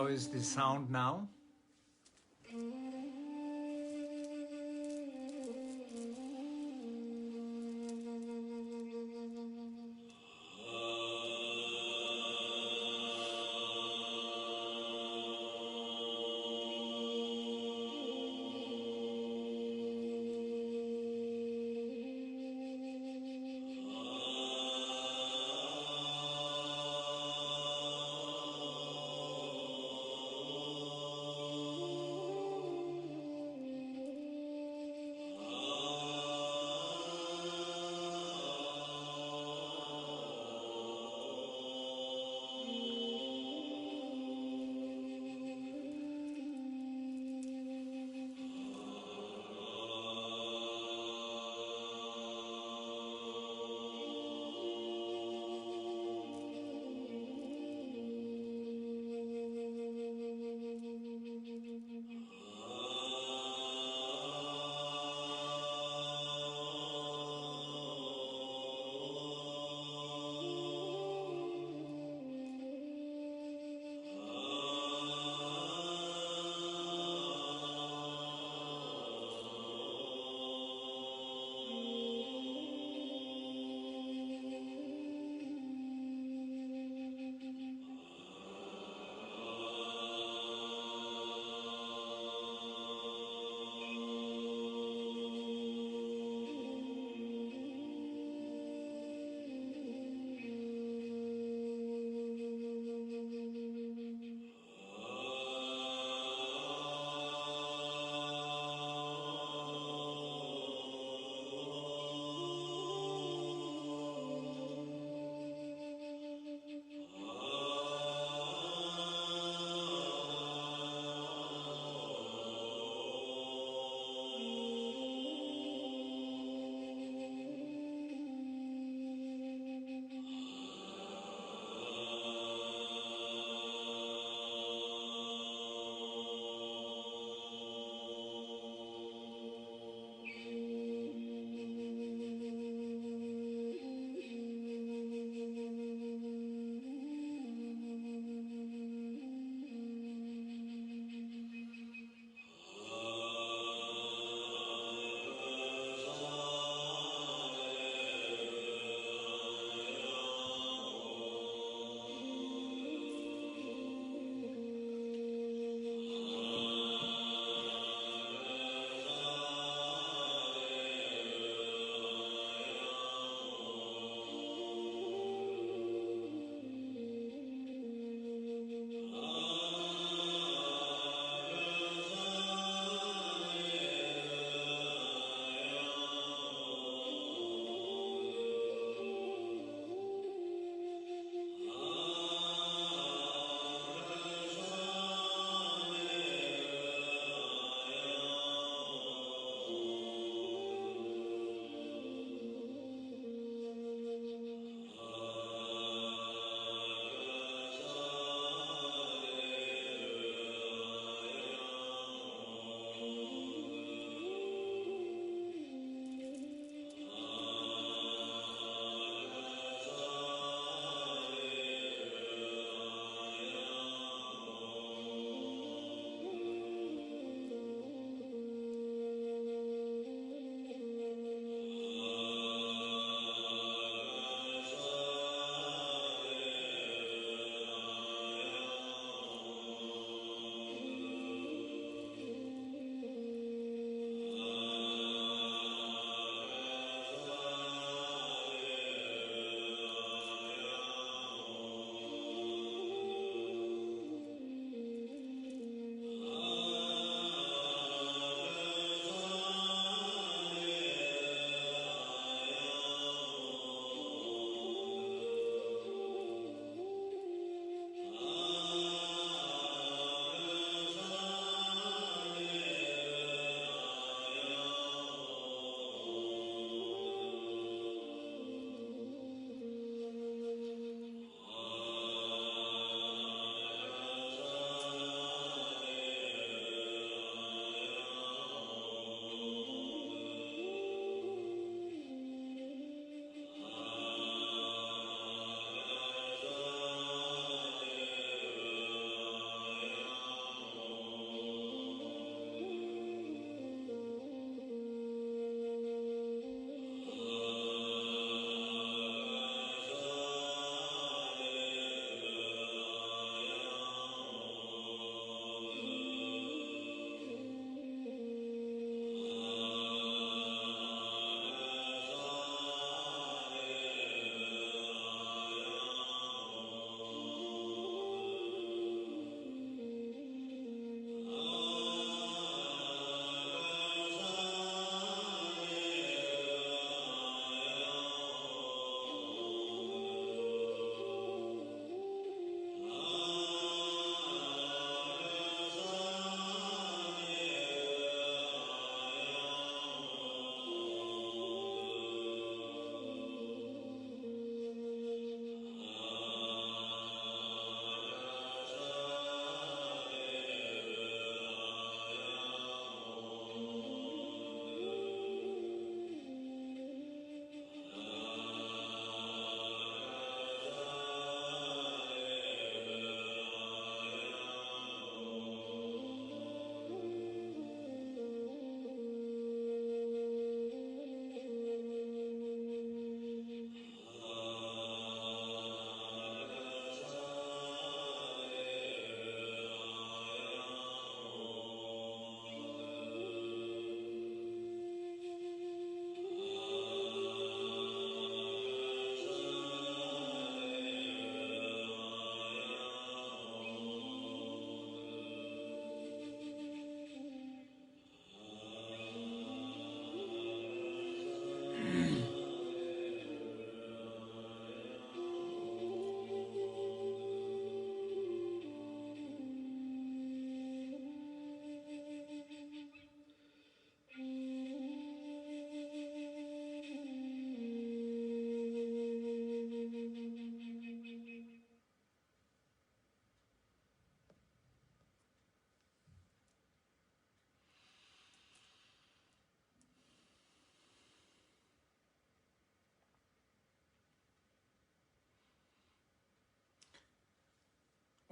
How is the sound now?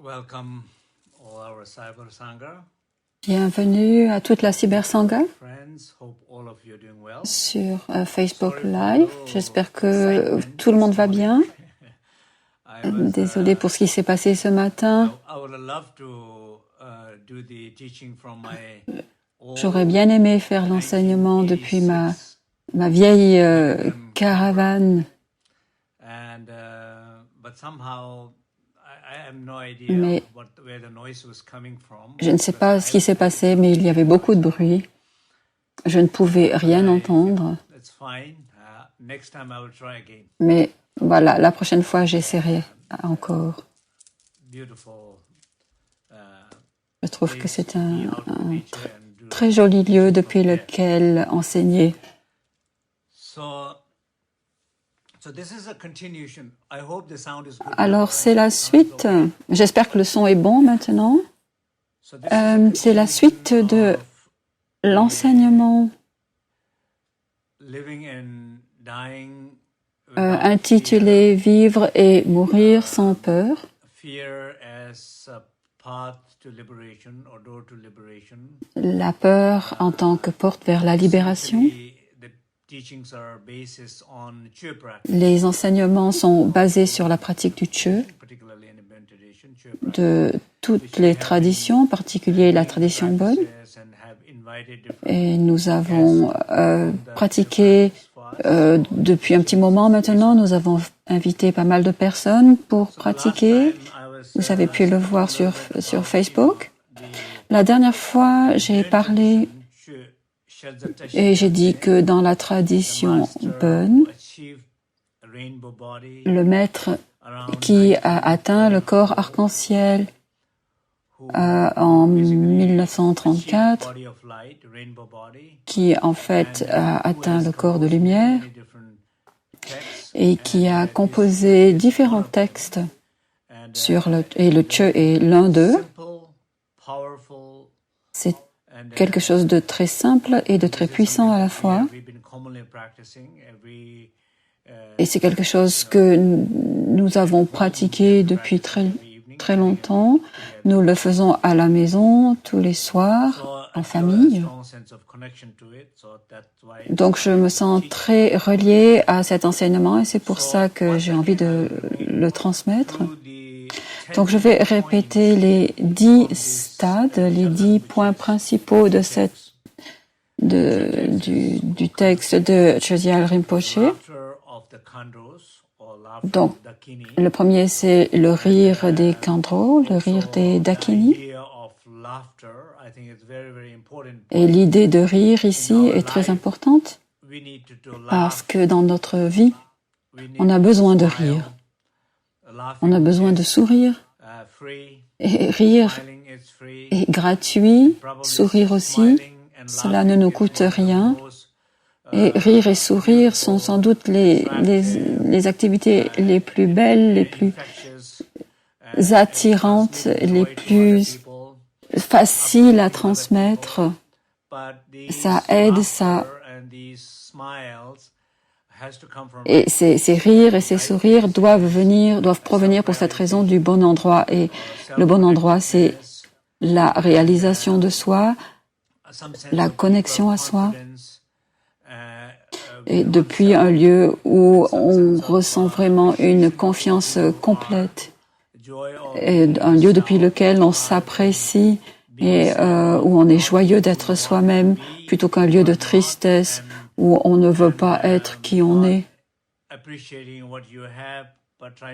Welcome all our Cyber Sangha. Bienvenue à toute la Cyber Sangha Friends, hope all of you are doing well. sur Facebook Live. J'espère que tout le monde va bien. Désolé pour ce qui s'est passé ce matin. J'aurais bien aimé faire l'enseignement depuis ma vieille caravane. Mais je ne sais pas ce qui s'est passé, mais il y avait beaucoup de bruit. Je ne pouvais rien entendre. Mais voilà, la prochaine fois, j'essaierai encore. Je trouve que c'est un très joli lieu depuis lequel enseigner. Alors, c'est la suite. J'espère que le son est bon maintenant. C'est la suite de l'enseignement intitulé « Vivre et mourir sans peur ». La peur en tant que porte vers la libération. Les enseignements sont basés sur la pratique du Chö, de toutes les traditions, en particulier la tradition bonne. Et nous avons pratiqué depuis un petit moment maintenant. Nous avons invité pas mal de personnes pour pratiquer. Vous avez pu le voir sur Facebook. La dernière fois, j'ai parlé et j'ai dit que dans la tradition bonne, le maître qui a atteint le corps arc-en-ciel en 1934, qui en fait a atteint le corps de lumière et qui a composé différents textes et le Chö est l'un d'eux. C'est quelque chose de très simple et de très puissant à la fois. Et c'est quelque chose que nous avons pratiqué depuis très longtemps. Nous le faisons à la maison, tous les soirs, en famille. Donc je me sens très reliée à cet enseignement et c'est pour ça que j'ai envie de le transmettre. Donc je vais répéter les 10 stades, les 10 points principaux de du texte de Chogyal Rinpoche. Donc le premier c'est le rire des Khandro, le rire des Dakini. Et l'idée de rire ici est très importante parce que dans notre vie, on a besoin de rire. On a besoin de sourire. Et rire est gratuit, sourire aussi, cela ne nous coûte rien. Et rire et sourire sont sans doute les activités les plus belles, les plus attirantes, les plus faciles à transmettre. Ça aide, et ces rires et ces sourires doivent provenir pour cette raison du bon endroit. Et le bon endroit, c'est la réalisation de soi, la connexion à soi. Et depuis un lieu où on ressent vraiment une confiance complète. Et un lieu depuis lequel on s'apprécie et où on est joyeux d'être soi-même plutôt qu'un lieu de tristesse où on ne veut pas être qui on est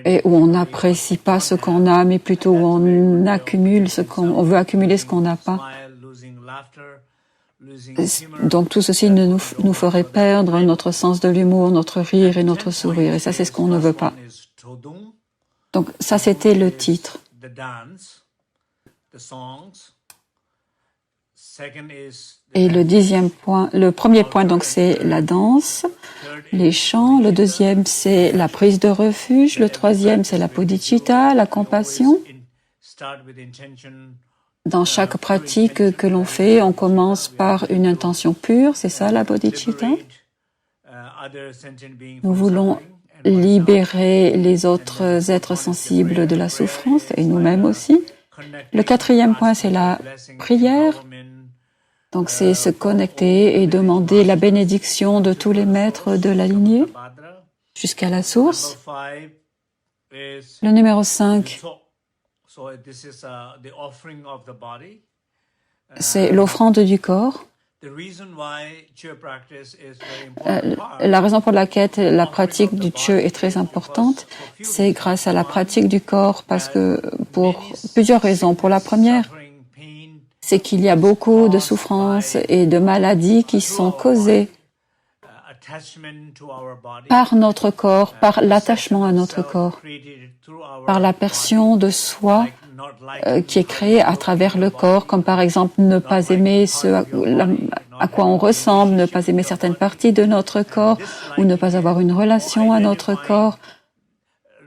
et où on n'apprécie pas ce qu'on a, mais plutôt où on accumule on veut accumuler ce qu'on n'a pas. Donc tout ceci nous ferait perdre notre sens de l'humour, notre rire et notre sourire, et ça c'est ce qu'on ne veut pas. Donc ça c'était le titre. Et le premier point, donc, c'est la danse, les chants. Le deuxième, c'est la prise de refuge. Le troisième, c'est la bodhicitta, la compassion. Dans chaque pratique que l'on fait, on commence par une intention pure. C'est ça, la bodhicitta. Nous voulons libérer les autres êtres sensibles de la souffrance et nous-mêmes aussi. Le quatrième point, c'est la prière. Donc, c'est se connecter et demander la bénédiction de tous les maîtres de la lignée jusqu'à la source. Le numéro 5, c'est l'offrande du corps. La raison pour laquelle la pratique du Chö est très importante, c'est grâce à la pratique du corps, parce que pour plusieurs raisons. Pour la première, c'est qu'il y a beaucoup de souffrances et de maladies qui sont causées par notre corps, par l'attachement à notre corps, par la version de soi qui est créée à travers le corps, comme par exemple ne pas aimer ce à quoi on ressemble, ne pas aimer certaines parties de notre corps, ou ne pas avoir une relation à notre corps,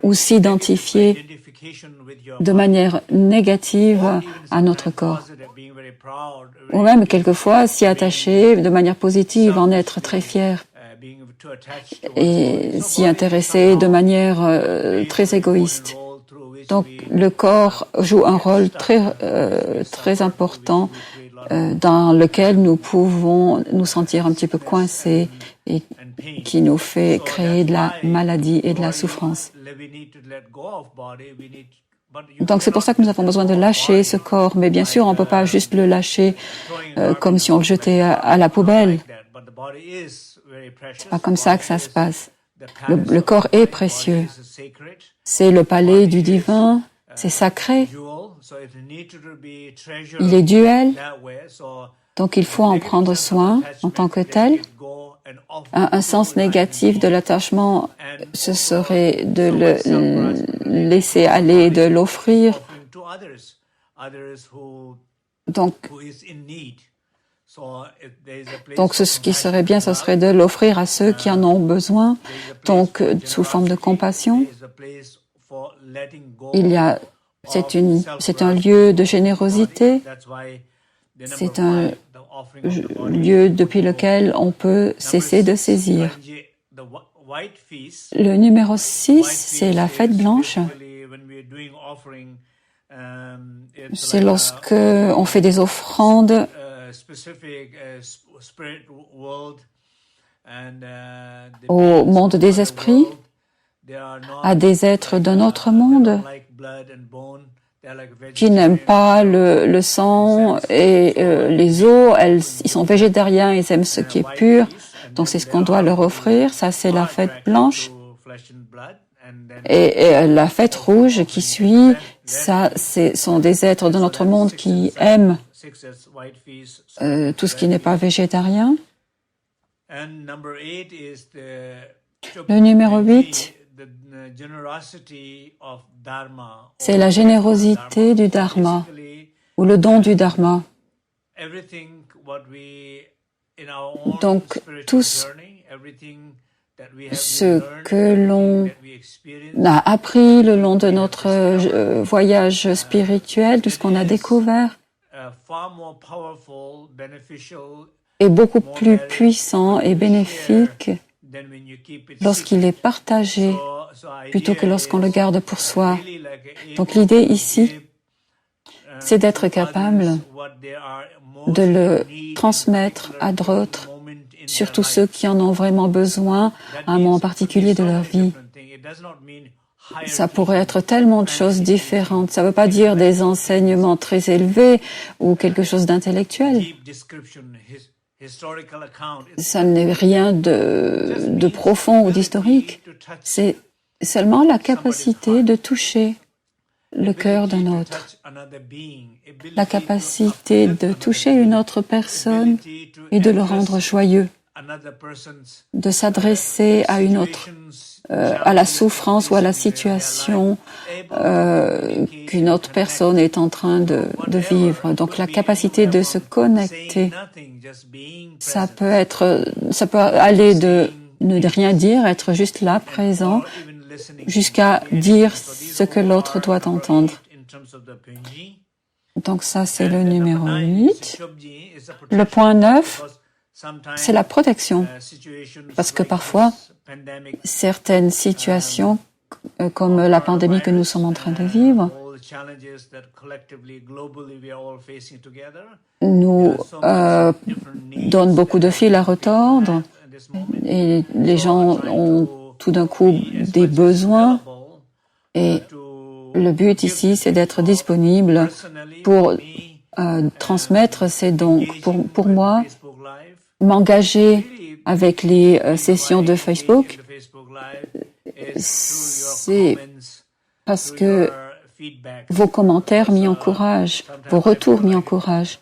ou s'identifier de manière négative à notre corps. Ou même quelquefois s'y attacher de manière positive, en être très fier et s'y intéresser de manière très égoïste. Donc le corps joue un rôle très important dans lequel nous pouvons nous sentir un petit peu coincés et qui nous fait créer de la maladie et de la souffrance. Donc c'est pour ça que nous avons besoin de lâcher ce corps, mais bien sûr on ne peut pas juste le lâcher comme si on le jetait à la poubelle. C'est pas comme ça que ça se passe. Le corps est précieux. C'est le palais du divin, c'est sacré. Il est duel, donc il faut en prendre soin en tant que tel. Un sens négatif de l'attachement, ce serait de le laisser aller, de l'offrir. Donc ce qui serait bien, ce serait de l'offrir à ceux qui en ont besoin, donc sous forme de compassion. C'est un lieu de générosité, c'est un lieu depuis lequel on peut cesser de saisir. Le numéro 6, c'est la fête blanche. C'est lorsque on fait des offrandes au monde des esprits, à des êtres d'un autre monde qui n'aiment pas le sang et les os. Ils sont végétariens, ils aiment ce qui est pur. Donc c'est ce qu'on doit leur offrir. Ça, c'est la fête blanche. Et la fête rouge qui suit, ça, sont des êtres de notre monde qui aiment tout ce qui n'est pas végétarien. Le numéro 8, c'est la générosité du Dharma, ou le don du Dharma. Donc, tout ce que l'on a appris le long de notre voyage spirituel, tout ce qu'on a découvert, est beaucoup plus puissant et bénéfique lorsqu'il est partagé plutôt que lorsqu'on le garde pour soi. Donc l'idée ici, c'est d'être capable de le transmettre à d'autres, surtout ceux qui en ont vraiment besoin à un moment particulier de leur vie. Ça pourrait être tellement de choses différentes. Ça ne veut pas dire des enseignements très élevés ou quelque chose d'intellectuel. Ça n'est rien de profond ou d'historique. C'est seulement la capacité de toucher le cœur d'un autre, la capacité de toucher une autre personne et de le rendre joyeux, de s'adresser à une autre, à la souffrance ou à la situation qu'une autre personne est en train de vivre. Donc la capacité de se connecter, ça peut aller de ne rien dire, être juste là, présent, jusqu'à dire ce que l'autre doit entendre. Donc ça, c'est le numéro 8. Le point 9, c'est la protection. Parce que parfois, certaines situations, comme la pandémie que nous sommes en train de vivre, nous donnent beaucoup de fil à retordre et les gens ont tout d'un coup des besoins et le but ici, c'est d'être disponible pour transmettre. C'est donc pour moi m'engager avec les sessions de Facebook. C'est parce que vos commentaires m'y encouragent, vos retours m'y encouragent.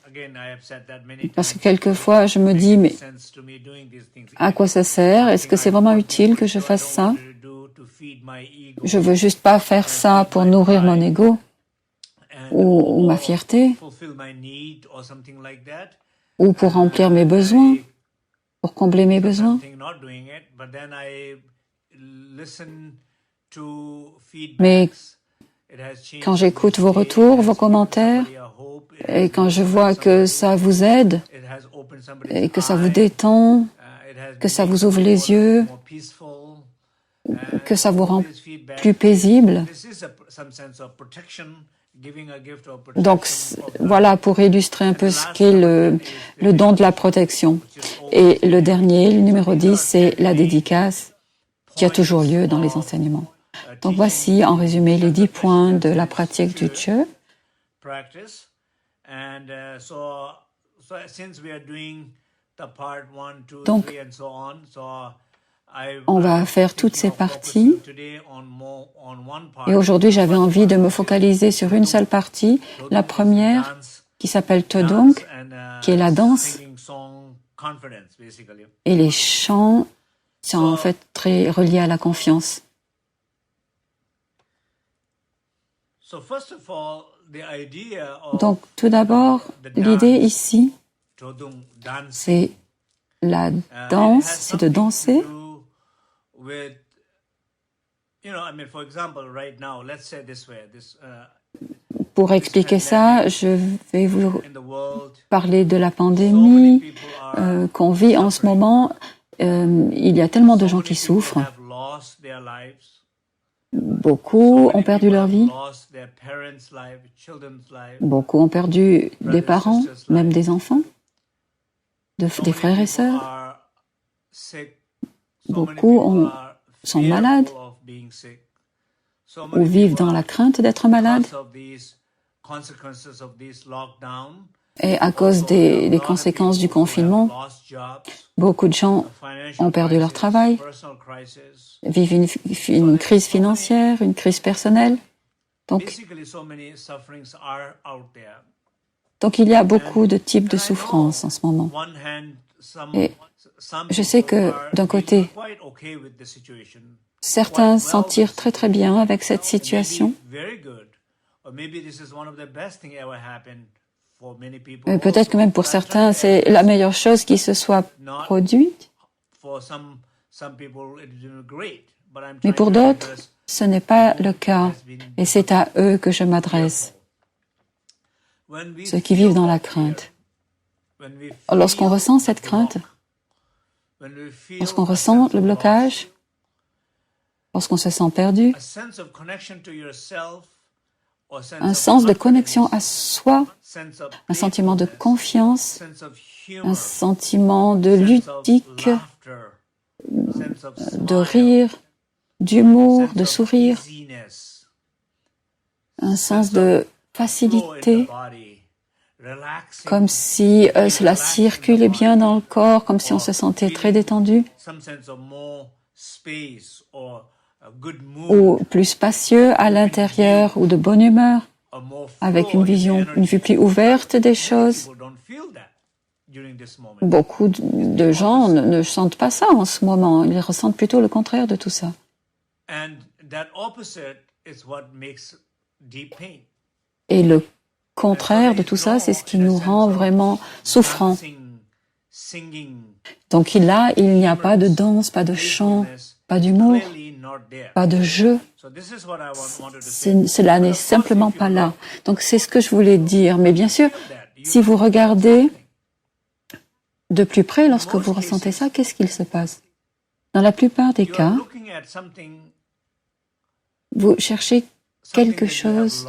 Parce que quelquefois, je me dis, mais à quoi ça sert? Est-ce que c'est vraiment utile que je fasse ça? Je veux juste pas faire ça pour nourrir mon ego ou ma fierté ou pour remplir mes besoins, pour combler mes besoins. Mais quand j'écoute vos retours, vos commentaires, et quand je vois que ça vous aide, et que ça vous détend, que ça vous ouvre les yeux, que ça vous rend plus paisible. Donc voilà pour illustrer un peu ce qu'est le don de la protection. Et le dernier, le numéro 10, c'est la dédicace qui a toujours lieu dans les enseignements. Donc voici en résumé les 10 points de la pratique du Tshö. Donc, on va faire toutes ces parties. Et aujourd'hui, j'avais envie de me focaliser sur une seule partie, la première, qui s'appelle Todong, qui est la danse. Et les chants sont en fait très reliés à la confiance. Donc, tout d'abord, l'idée ici, c'est la danse, c'est de danser. Pour expliquer ça, je vais vous parler de la pandémie qu'on vit en ce moment. Il y a tellement de gens qui souffrent. Beaucoup ont perdu leur vie. Beaucoup ont perdu des parents, même des enfants, des frères et sœurs. Beaucoup sont malades ou vivent dans la crainte d'être malades. Et à cause des conséquences du confinement, beaucoup de gens ont perdu leur travail, vivent une crise financière, une crise personnelle. Donc il y a beaucoup de types de souffrances en ce moment. Et je sais que d'un côté, certains s'en tirent très très bien avec cette situation. Mais peut-être que même pour certains, c'est la meilleure chose qui se soit produite. Mais pour d'autres, ce n'est pas le cas. Et c'est à eux que je m'adresse. Ceux qui vivent dans la crainte. Lorsqu'on ressent cette crainte, lorsqu'on ressent le blocage, lorsqu'on se sent perdu, un sens de connexion à soi, un sentiment de confiance, un sentiment de ludique, de rire, d'humour, de sourire, un sens de facilité, comme si cela circulait bien dans le corps, comme si on se sentait très détendu, ou plus spacieux à l'intérieur, ou de bonne humeur, avec une vue plus ouverte des choses. Beaucoup de gens ne sentent pas ça en ce moment, ils ressentent plutôt le contraire de tout ça. Et le contraire de tout ça, c'est ce qui nous rend vraiment souffrants. Donc là, il n'y a pas de danse, pas de chant, pas d'humour, pas de jeu. Cela n'est simplement pas là. Donc c'est ce que je voulais dire. Mais bien sûr, si vous regardez de plus près, lorsque vous ressentez ça, qu'est-ce qu'il se passe? Dans la plupart des cas, vous cherchez quelque chose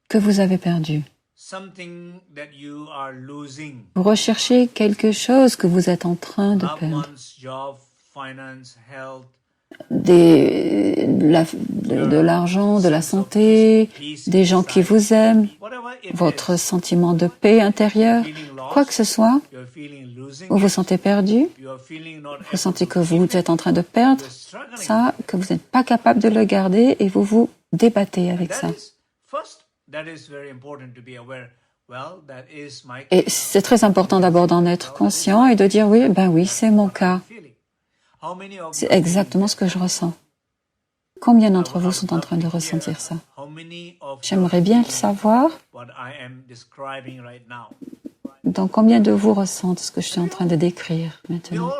que vous avez perdu. Vous recherchez quelque chose que vous êtes en train de perdre. De l'argent, de la santé, des gens qui vous aiment, votre sentiment de paix intérieure, quoi que ce soit, vous vous sentez perdu, vous sentez que vous êtes en train de perdre ça, que vous n'êtes pas capable de le garder et vous vous débattez avec ça. Et c'est très important d'abord d'en être conscient et de dire oui, ben oui, c'est mon cas. C'est exactement ce que je ressens. Combien d'entre vous sont en train de ressentir ça? J'aimerais bien le savoir. Donc, combien de vous ressentent ce que je suis en train de décrire maintenant?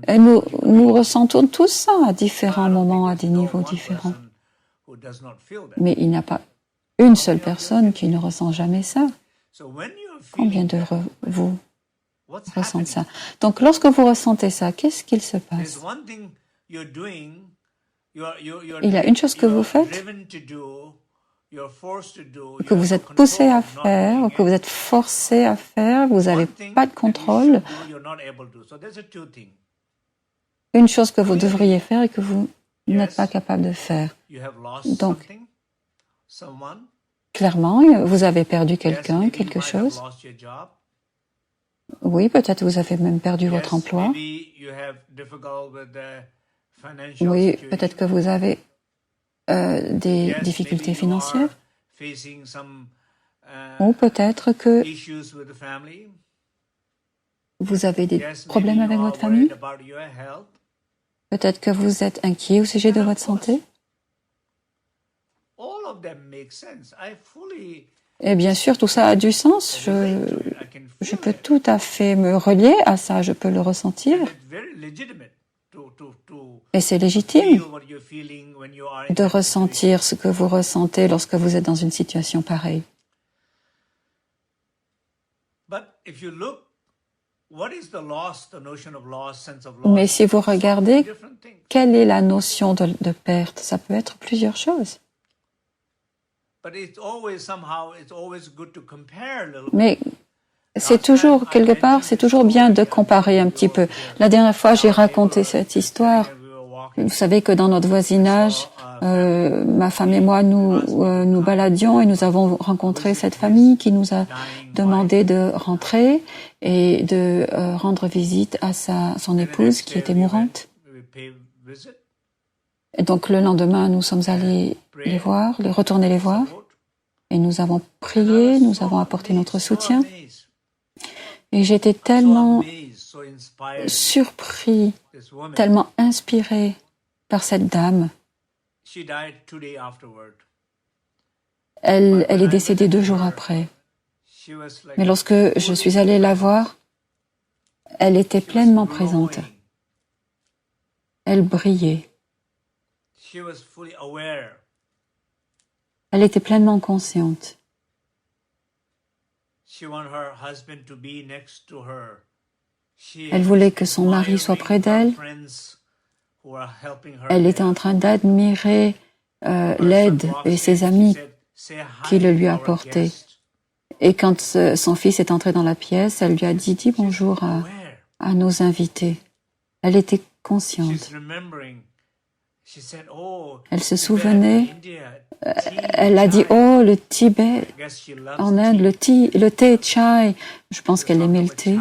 Et nous ressentons tous ça à différents moments, à des niveaux différents. Mais il n'y a pas une seule personne qui ne ressent jamais ça. Combien de vous ressentent ça? Donc, lorsque vous ressentez ça, qu'est-ce qu'il se passe? Il y a une chose que vous faites, que vous êtes poussé à faire, ou que vous êtes forcé à faire, vous n'avez pas de contrôle. Une chose que vous devriez faire et que vous n'êtes pas capable de faire. Donc, clairement, vous avez perdu quelqu'un, quelque chose. Oui, peut-être vous avez même perdu votre emploi. Oui, peut-être que vous avez des difficultés financières. Ou peut-être que vous avez des problèmes avec votre famille. Peut-être que vous êtes inquiet au sujet de votre santé. Et bien sûr, tout ça a du sens. Je peux tout à fait me relier à ça, je peux le ressentir. Et c'est légitime de ressentir ce que vous ressentez lorsque vous êtes dans une situation pareille. Mais si vous regardez, quelle est la notion de perte? Ça peut être plusieurs choses. Mais c'est toujours, quelque part, c'est toujours bien de comparer un petit peu. La dernière fois, j'ai raconté cette histoire. Vous savez que dans notre voisinage, ma femme et moi, nous baladions et nous avons rencontré cette famille qui nous a demandé de rentrer et de rendre visite à son épouse qui était mourante. Et donc le lendemain, nous sommes allés retourner les voir et nous avons prié, nous avons apporté notre soutien. Et j'étais tellement surpris, tellement inspiré par cette dame. Elle est décédée 2 jours après. Mais lorsque je suis allée la voir, elle était pleinement présente. Elle brillait. Elle était pleinement consciente. Elle voulait que son mari soit près d'elle. Elle était en train d'admirer l'aide et ses amis qui le lui apportaient. Et quand son fils est entré dans la pièce, elle lui a dit « Dis bonjour à nos invités ». Elle était consciente. Elle se souvenait, elle a dit « Oh, le Tibet, en Inde, le thé chai ». Je pense qu'elle aimait le thé.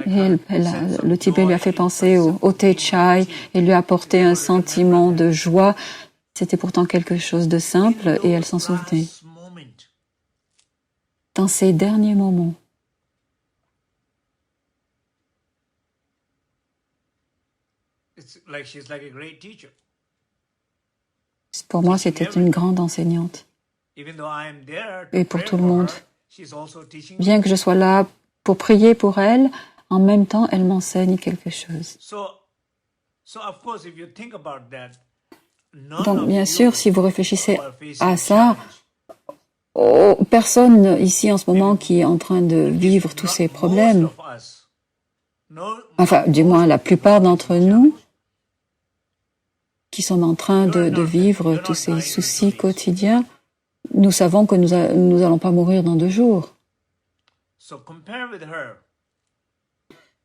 Et le Tibet lui a fait penser au thé chai et lui a apporté un sentiment de joie. C'était pourtant quelque chose de simple et elle s'en souvenait. Dans ces derniers moments, pour moi, c'était une grande enseignante. Et pour tout le monde. Bien que je sois là pour prier pour elle, en même temps, elle m'enseigne quelque chose. Donc, bien sûr, si vous réfléchissez à ça, personne ici en ce moment qui est en train de vivre tous ces problèmes. Enfin, du moins, la plupart d'entre nous qui sommes en train de vivre tous ces soucis quotidiens, nous savons que nous allons pas mourir dans 2 jours.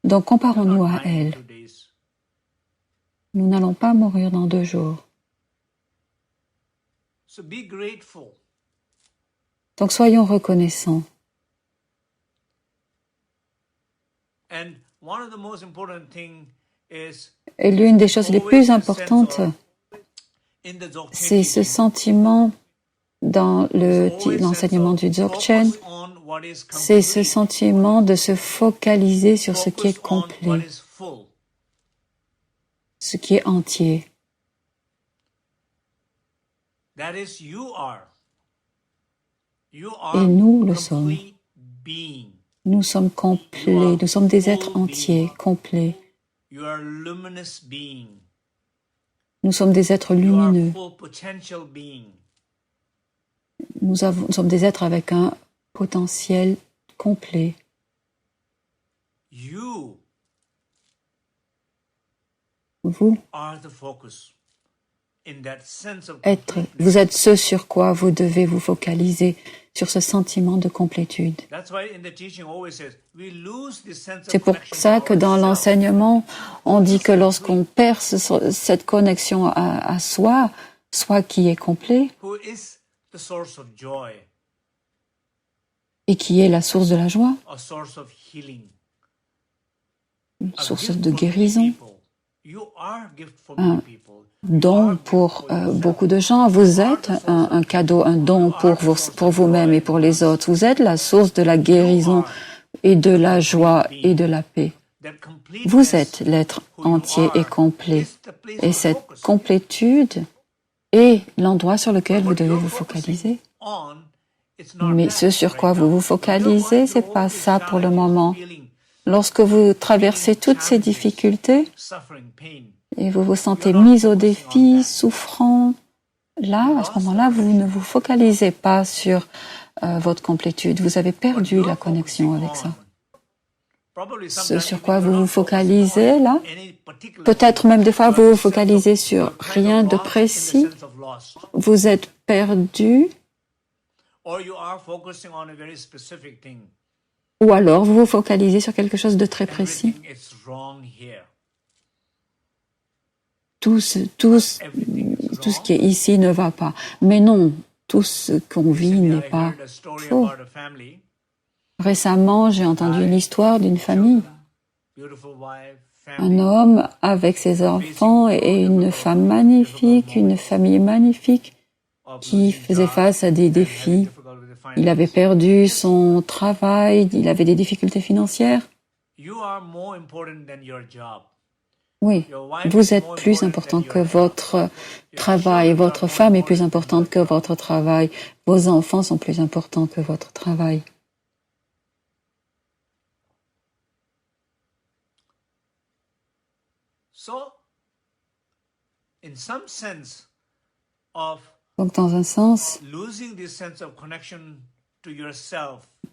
Donc, comparons-nous à elle. Nous n'allons pas mourir dans 2 jours. Donc, soyons reconnaissants. Et l'une des choses les plus importantes, c'est ce sentiment dans l'enseignement du Dzogchen, c'est ce sentiment de se focaliser sur ce qui est complet, ce qui est entier. Et nous le sommes. Nous sommes complets, nous sommes des êtres entiers, complets. Nous sommes des êtres lumineux. Nous sommes des êtres avec un potentiel complet. Vous êtes ce sur quoi vous devez vous focaliser, sur ce sentiment de complétude. C'est pour ça que dans l'enseignement, on dit que lorsqu'on perd cette connexion à soi, soi qui est complet, et qui est la source de la joie, une source de guérison, un don pour beaucoup de gens. Vous êtes un cadeau, un don pour vous-même et pour les autres. Vous êtes la source de la guérison et de la joie et de la paix. Vous êtes l'être entier et complet. Et cette complétude est l'endroit sur lequel vous devez vous focaliser. Mais ce sur quoi vous vous focalisez, c'est pas ça pour le moment. Lorsque vous traversez toutes ces difficultés et vous vous sentez mis au défi, souffrant, là, à ce moment-là, vous ne vous focalisez pas sur votre complétude. Vous avez perdu la connexion avec ça. Ce sur quoi vous vous focalisez, là, peut-être même des fois vous vous focalisez sur rien de précis. Vous êtes perdu. Ou alors vous vous focalisez sur quelque chose de très précis. Tout ce qui est ici ne va pas. Mais non, tout ce qu'on vit n'est pas faux. Récemment, j'ai entendu l'histoire d'une famille. Un homme avec ses enfants et une femme magnifique, une famille magnifique qui faisait face à des défis. Il avait perdu son travail, il avait des difficultés financières. Oui, vous êtes plus important que votre travail, votre femme est plus importante que votre travail, vos enfants sont plus importants que votre travail. Donc, dans un sens,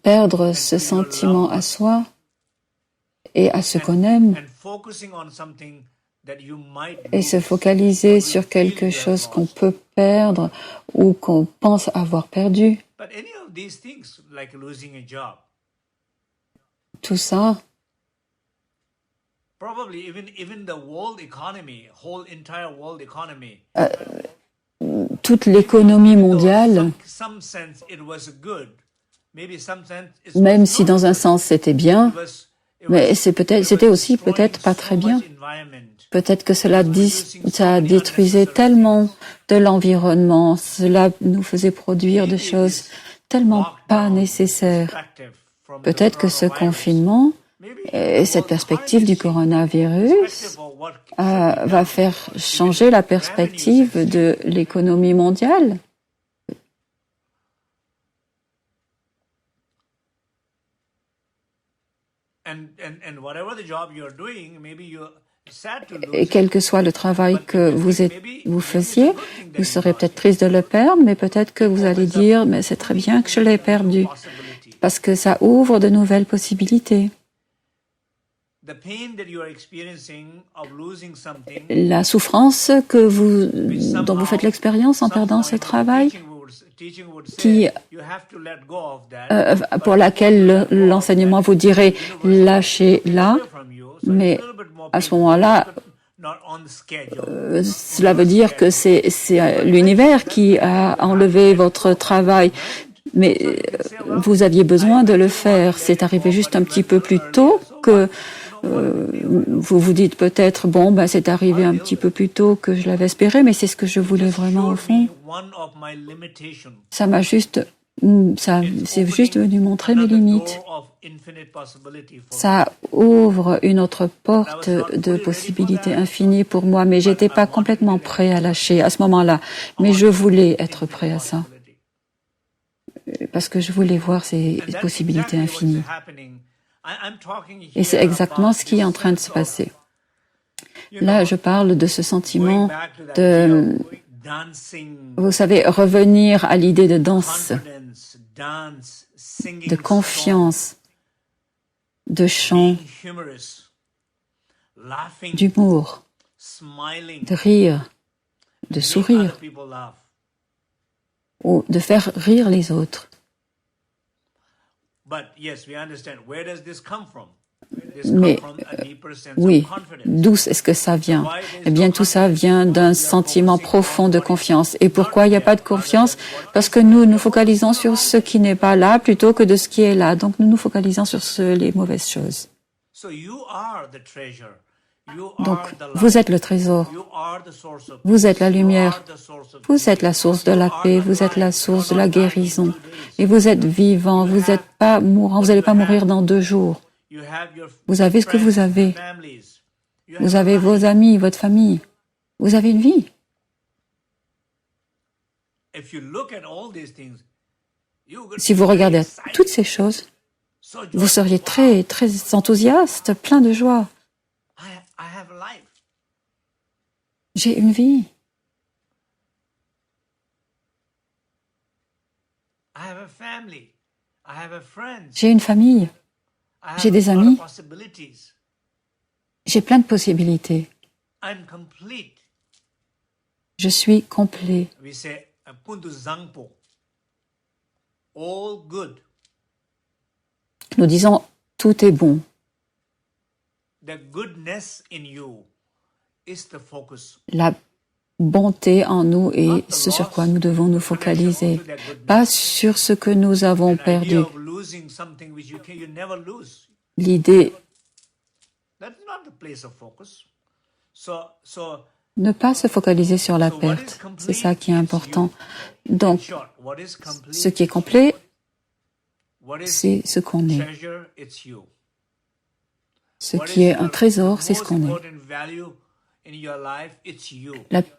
perdre ce sentiment à soi et à ce qu'on aime et se focaliser sur quelque chose qu'on peut perdre ou qu'on pense avoir perdu. Tout ça, toute l'économie mondiale, même si dans un sens c'était bien, mais c'était aussi peut-être pas très bien. Peut-être que ça détruisait tellement de l'environnement, cela nous faisait produire des choses tellement pas nécessaires. Peut-être que ce confinement et cette perspective du coronavirus va faire changer la perspective de l'économie mondiale. Et quel que soit le travail que vous faisiez, vous serez peut-être triste de le perdre, mais peut-être que vous allez dire, mais c'est très bien que je l'ai perdu, parce que ça ouvre de nouvelles possibilités. La souffrance dont vous faites l'expérience en perdant ce travail, pour laquelle l'enseignement vous dirait lâchez-la, mais à ce moment-là, cela veut dire que c'est l'univers qui a enlevé votre travail, mais vous aviez besoin de le faire. C'est arrivé juste un petit peu plus tôt que vous vous dites peut-être, bon, ben, c'est arrivé un petit peu plus tôt que je l'avais espéré, mais c'est ce que je voulais vraiment au fond. C'est juste venu montrer mes limites. Ça ouvre une autre porte de possibilités infinies pour moi, mais j'étais pas complètement prêt à lâcher à ce moment-là. Mais je voulais être prêt à ça. Parce que je voulais voir ces possibilités infinies. Et c'est exactement ce qui est en train de se passer. Là, je parle de ce sentiment de, vous savez, revenir à l'idée de danse, de confiance, de chant, d'humour, de rire, de sourire, ou de faire rire les autres. Mais oui, d'où est-ce que ça vient? Eh bien, tout ça vient d'un sentiment profond de confiance. Et pourquoi il n'y a pas de confiance? Parce que nous nous focalisons sur ce qui n'est pas là plutôt que de ce qui est là. Donc, nous nous focalisons sur les mauvaises choses. Donc, vous êtes le trésor, vous êtes la lumière, vous êtes la source de la paix, vous êtes la source de la guérison. Et vous êtes vivant, vous n'êtes pas mourant, vous n'allez pas mourir dans 2 jours. Vous avez ce que vous avez. Vous avez vos amis, votre famille. Vous avez une vie. Si vous regardez à toutes ces choses, vous seriez très, très enthousiaste, plein de joie. J'ai une vie. J'ai une famille. J'ai des amis. J'ai plein de possibilités. Je suis complet. Nous disons, tout est bon. La bonté en nous est ce sur quoi nous devons nous focaliser, pas sur ce que nous avons perdu. L'idée, ne pas se focaliser sur la perte, c'est ça qui est important. Donc, ce qui est complet, c'est ce qu'on est. Ce qui est un trésor, c'est ce qu'on est.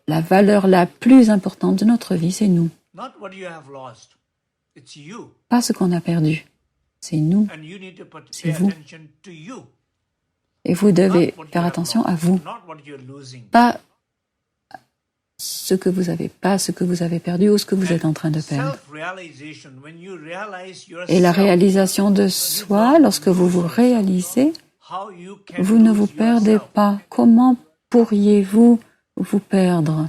La valeur la plus importante de notre vie, c'est nous. Pas ce qu'on a perdu. C'est nous. C'est vous. Et vous devez faire attention à vous. Pas ce que vous avez, pas ce que vous avez perdu ou ce que vous êtes en train de perdre. Et la réalisation de soi, lorsque vous vous réalisez, vous ne vous perdez pas. Comment pourriez-vous vous perdre?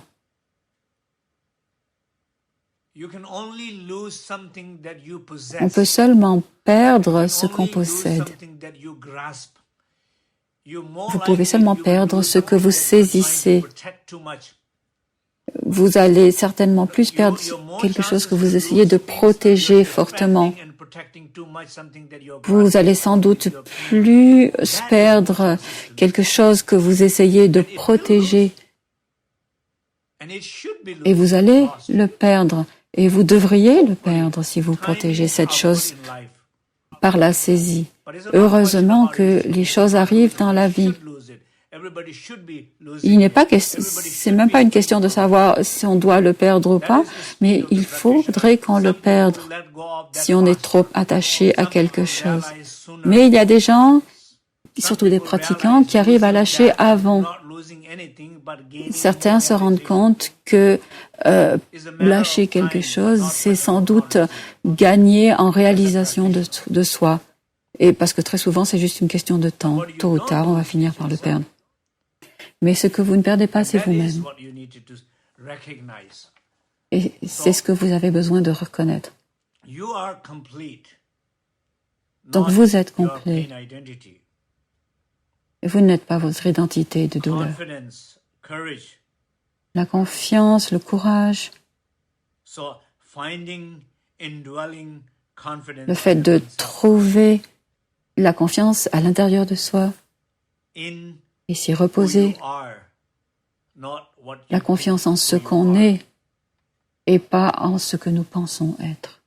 On peut seulement perdre ce qu'on possède. Vous pouvez seulement perdre ce que vous saisissez. Vous allez certainement plus perdre quelque chose que vous essayez de protéger fortement. Vous allez sans doute plus perdre quelque chose que vous essayez de protéger. Et vous allez le perdre. Et vous devriez le perdre si vous protégez cette chose par la saisie. Heureusement que les choses arrivent dans la vie. C'est même pas une question de savoir si on doit le perdre ou pas, mais il faudrait qu'on le perde si on est trop attaché à quelque chose. Mais il y a des gens surtout des pratiquants, qui arrivent à lâcher avant. Certains se rendent compte que lâcher quelque chose, c'est sans doute gagner en réalisation de soi. Et parce que très souvent, c'est juste une question de temps. Tôt ou tard, on va finir par le perdre. Mais ce que vous ne perdez pas, c'est vous-même. Et c'est ce que vous avez besoin de reconnaître. Donc vous êtes complet. Et vous n'êtes pas votre identité de douleur. La confiance, le courage, le fait de trouver la confiance à l'intérieur de soi et s'y reposer, la confiance en ce qu'on est et pas en ce que nous pensons être.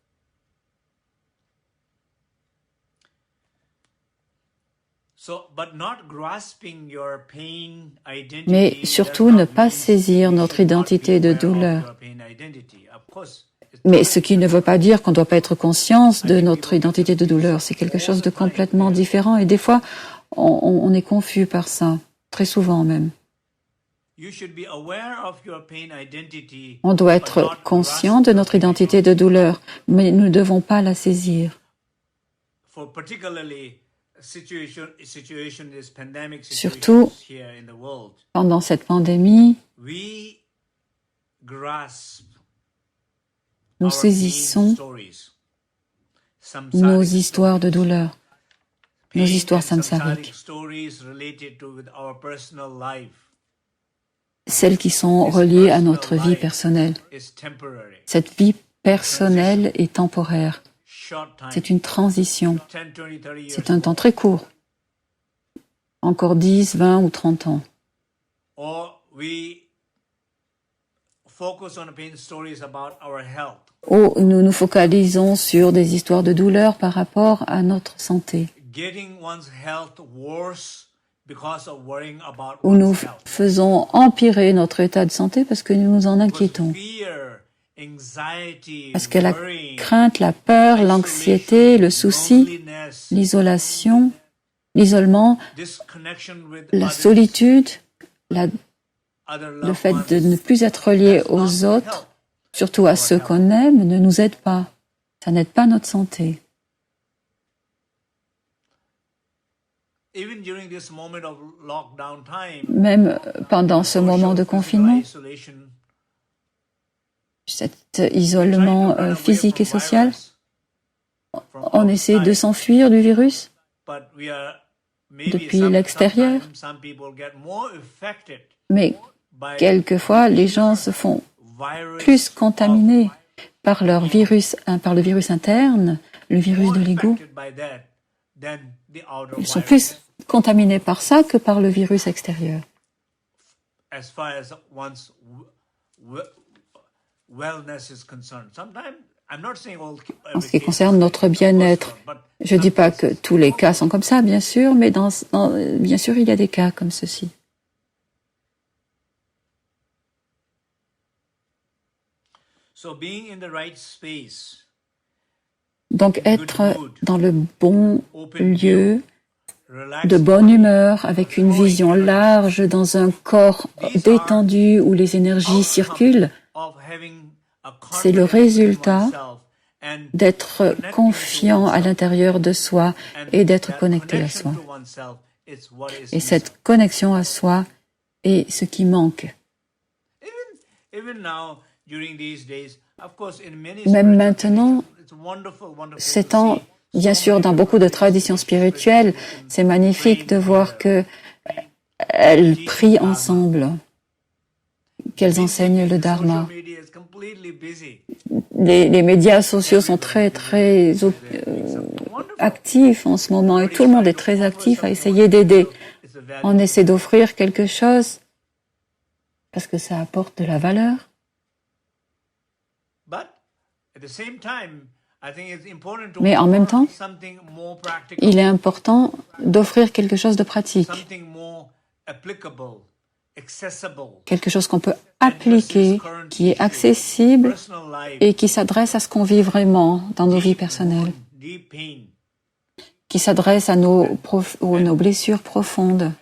Mais surtout ne pas saisir notre identité de douleur. Mais ce qui ne veut pas dire qu'on ne doit pas être conscient de notre identité de douleur. C'est quelque chose de complètement différent et des fois, on est confus par ça, très souvent même. On doit être conscient de notre identité de douleur, mais nous ne devons pas la saisir. Surtout pendant cette pandémie, nous saisissons nos histoires de douleur, nos histoires samsariques, celles qui sont reliées à notre vie personnelle. Cette vie personnelle est temporaire. C'est une transition. C'est un temps très court. Encore 10, 20 ou 30 ans. Ou nous nous focalisons sur des histoires de douleur par rapport à notre santé. Où nous faisons empirer notre état de santé parce que nous nous en inquiétons. Parce que la crainte, la peur, l'anxiété, le souci, l'isolation, l'isolement, la solitude, le fait de ne plus être relié aux autres, surtout à ceux qu'on aime, ne nous aide pas. Ça n'aide pas notre santé. Même pendant ce moment de confinement, cet isolement physique et social, on essaie de s'enfuir du virus depuis l'extérieur. Mais quelquefois, les gens se font plus contaminés par le virus interne, le virus de l'ego. Ils sont plus contaminés par ça que par le virus extérieur. En ce qui concerne notre bien-être, je ne dis pas que tous les cas sont comme ça, bien sûr, mais bien sûr, il y a des cas comme ceci. Donc, être dans le bon lieu, de bonne humeur, avec une vision large, dans un corps détendu où les énergies circulent, c'est le résultat d'être confiant à l'intérieur de soi et d'être connecté à soi. Et cette connexion à soi est ce qui manque. Même maintenant, ces temps, bien sûr, dans beaucoup de traditions spirituelles, c'est magnifique de voir qu'elles prient ensemble, qu'elles enseignent le Dharma. Les médias sociaux sont très actifs en ce moment et tout le monde est très actif à essayer d'aider. On essaie d'offrir quelque chose parce que ça apporte de la valeur. Mais en même temps, il est important d'offrir quelque chose de pratique, quelque chose qu'on peut appliquer, qui est accessible et qui s'adresse à ce qu'on vit vraiment dans nos vies personnelles, qui s'adresse à nos blessures profondes.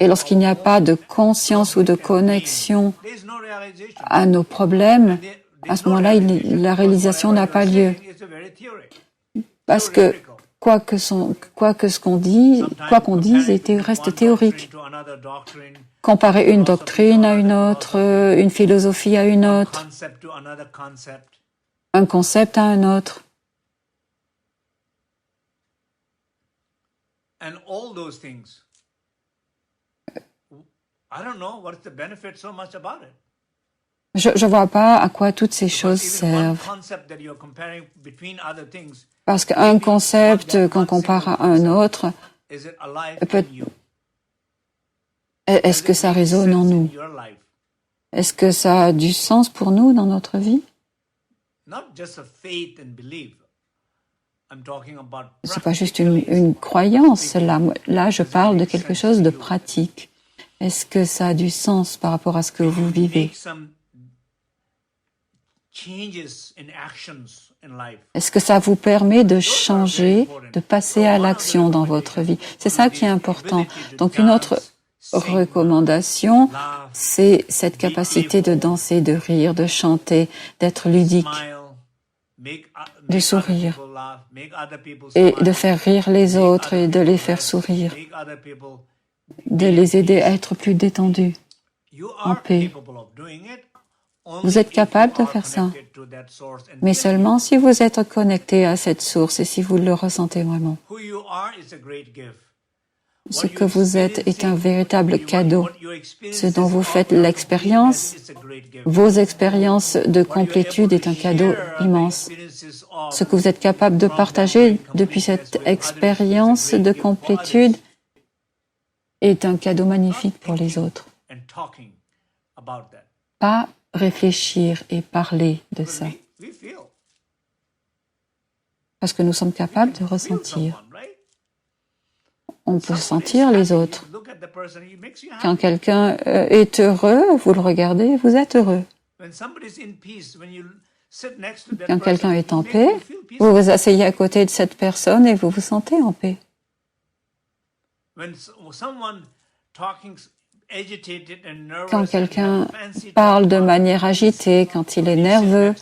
Et lorsqu'il n'y a pas de conscience ou de connexion à nos problèmes, à ce moment-là, la réalisation n'a pas lieu. Parce que quoi qu'on dise, reste théorique. Comparer une doctrine à une autre, une philosophie à une autre, un concept à un autre. Je vois pas à quoi toutes ces choses servent. Parce qu'un concept qu'on compare à un autre, est-ce que ça résonne en nous? Est-ce que ça a du sens pour nous dans notre vie? C'est pas juste une croyance. Là, je parle de quelque chose de pratique. Est-ce que ça a du sens par rapport à ce que vous vivez? Est-ce que ça vous permet de changer, de passer à l'action dans votre vie? C'est ça qui est important. Donc, une autre recommandation, c'est cette capacité de danser, de rire, de chanter, d'être ludique, de sourire et de faire rire les autres et de les faire sourire, de les aider à être plus détendus, en paix. Vous êtes capable de faire ça, mais seulement si vous êtes connecté à cette source et si vous le ressentez vraiment. Ce que vous êtes est un véritable cadeau. Ce dont vous faites l'expérience, vos expériences de complétude est un cadeau immense. Ce que vous êtes capable de partager depuis cette expérience de complétude est un cadeau magnifique pour les autres. Pas réfléchir et parler de ça. Parce que nous sommes capables de ressentir. On peut sentir les autres. Quand quelqu'un est heureux, vous le regardez, vous êtes heureux. Quand quelqu'un est en paix, vous vous asseyez à côté de cette personne et vous vous sentez en paix. Quand quelqu'un parle de manière agitée, quand il est nerveux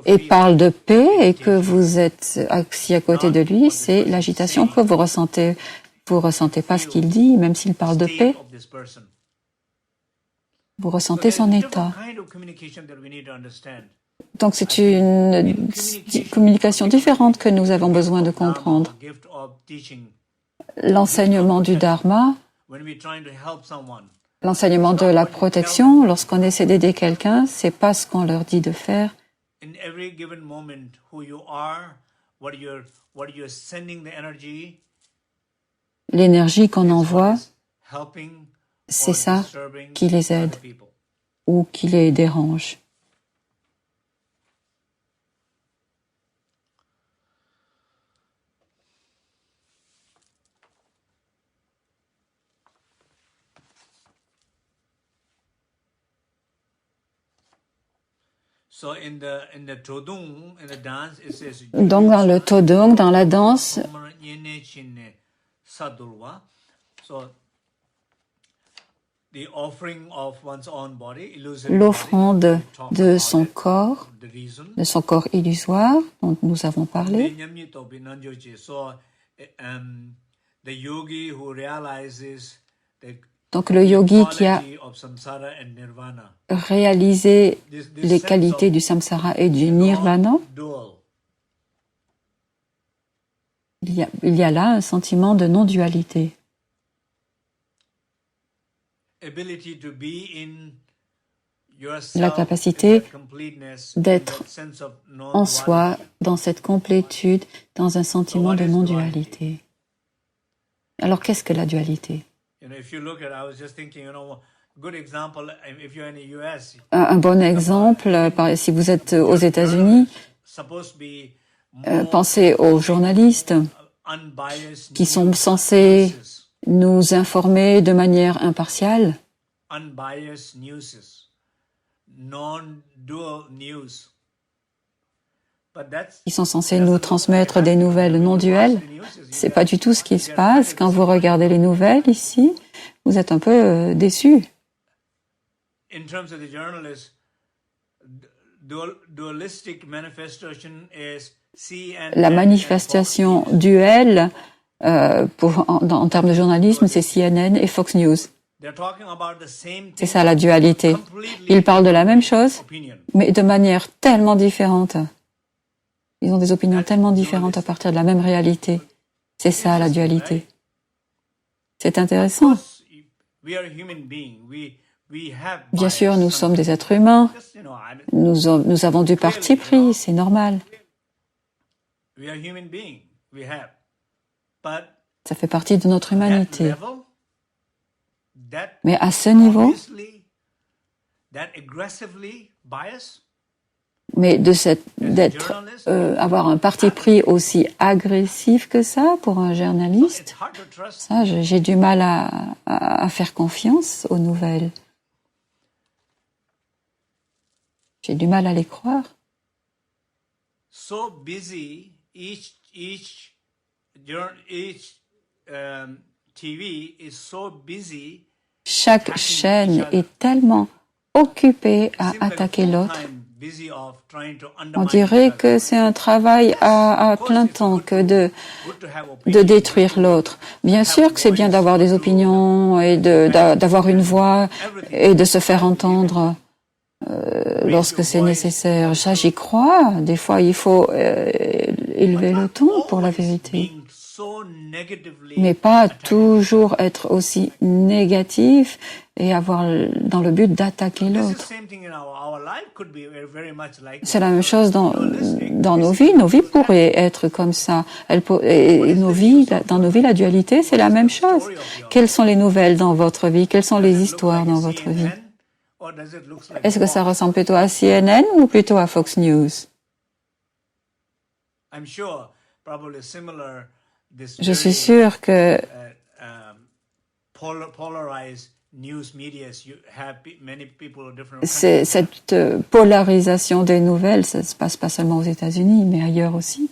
et parle de paix et que vous êtes assis à côté de lui, c'est l'agitation que vous ressentez. Vous ressentez pas ce qu'il dit, même s'il parle de paix. Vous ressentez son état. Donc c'est une communication différente que nous avons besoin de comprendre. L'enseignement du Dharma, l'enseignement de la protection, lorsqu'on essaie d'aider quelqu'un, c'est pas ce qu'on leur dit de faire. L'énergie qu'on envoie, c'est ça qui les aide ou qui les dérange. Donc dans le Todung, dans la danse, l'offrande de son corps illusoire dont nous avons parlé. Donc le yogi qui a réalisé les qualités du samsara et du nirvana, il y a là un sentiment de non-dualité. La capacité d'être en soi, dans cette complétude, dans un sentiment de non-dualité. Alors qu'est-ce que la dualité? Un bon exemple, si vous êtes aux États-Unis, pensez aux journalistes qui sont censés nous informer de manière impartiale. qui sont censés nous transmettre des nouvelles non duelles. C'est pas du tout ce qui se passe. Quand vous regardez les nouvelles ici, vous êtes un peu déçus. La manifestation duelle en termes de journalisme, c'est CNN et Fox News. C'est ça la dualité. Ils parlent de la même chose, mais de manière tellement différente. Ils ont des opinions tellement différentes à partir de la même réalité. C'est ça la dualité. C'est intéressant. Bien sûr, nous sommes des êtres humains. Nous avons du parti pris, c'est normal. Ça fait partie de notre humanité. Mais à ce niveau, mais avoir un parti pris aussi agressif que ça pour un journaliste, ça, j'ai du mal à faire confiance aux nouvelles. J'ai du mal à les croire. Chaque chaîne est tellement occupée à attaquer l'autre. On dirait que c'est un travail à plein temps que de détruire l'autre. Bien sûr que c'est bien d'avoir des opinions et d'avoir une voix et de se faire entendre lorsque c'est nécessaire. Ça, j'y crois. Des fois, il faut élever le ton pour la vérité. Mais pas toujours être aussi négatif et avoir dans le but d'attaquer l'autre. C'est la même chose dans nos vies. Nos vies pourraient être comme ça. Et dans nos vies, la dualité, c'est la même chose. Quelles sont les nouvelles dans votre vie? Quelles sont les histoires dans votre vie? Est-ce que ça ressemble plutôt à CNN ou plutôt à Fox News? Je suis sûr que cette polarisation des nouvelles, ça ne se passe pas seulement aux États-Unis, mais ailleurs aussi.